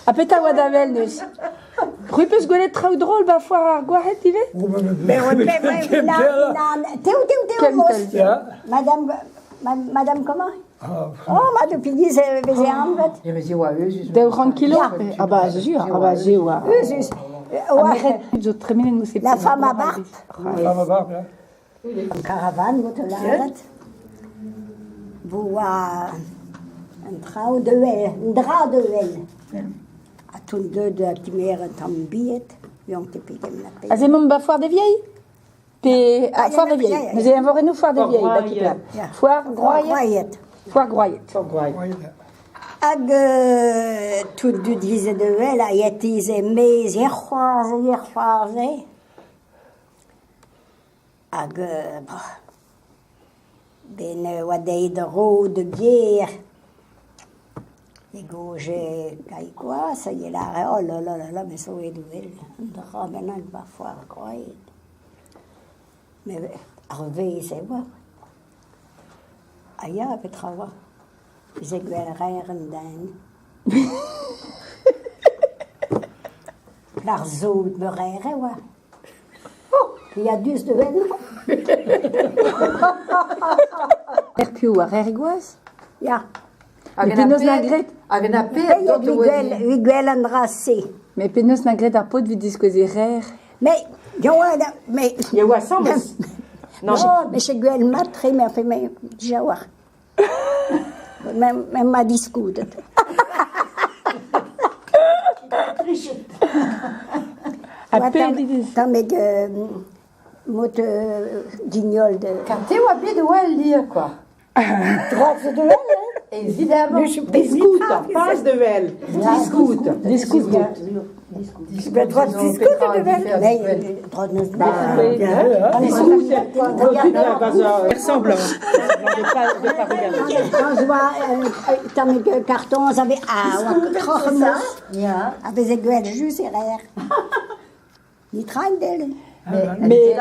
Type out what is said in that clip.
Apeta wadavel neus. Ruipus golet traoù drôle ba foar ar gwaret ive? Mais on fait, Théo, Mos. Madame comment? Oh, madame Piggy, c'est Bézéan, Deu ran kilo? Ah bah, jure, ah bah, j'ai oua. La femme à barbe. La femme à barbe, ja. Een caravane, wat te laat. Boa, een trouw de wel, een dra de wel. A toen de timeren tam biet, jong te pikken na pe. Azemom ba foar de vieilles? Pe, foar de vieilles. Nous avons voré nous foar de vieilles, dakipla. Foar groyet. Foar groyet. Hag tout du dize de wel, a yetize mez, yerchoarze. Hag, ben wadei de ro de bière. Ego, j'ai quoi, ça y est là, oh là là là là, mais ça est doué, de ramener parfois, quoi. Mais, arvé, c'est bon. Aïe, Petrava. J'ai eu un rire d'un. L'arzo me rire, ouais. Il y a 10 de vélo. Erpiou a rergoaz? Ja. Mais penos na gret? Hag a Il y a Wiguel Andrassé. Mais penos na gret ar pot vid diskoze rer? Mais, mais. Il y a Wassam. Non, mais chez Guel Matré, mais fait, mais, Jawar. Même ma discoute. T'as mes mots guignol de. Quand t'es au pied de Wall dire quoi? Droite de elle, hein? Évidemment. Discoute, pas de vel. Discoute. Discoute. Ben, droite discoute de elle. Mais, droite de Ressemblant. De pas regarder. Quand je vois, t'as mes cartons, avec avec des gueules juste derrière. Ils traînent d'elle. Mais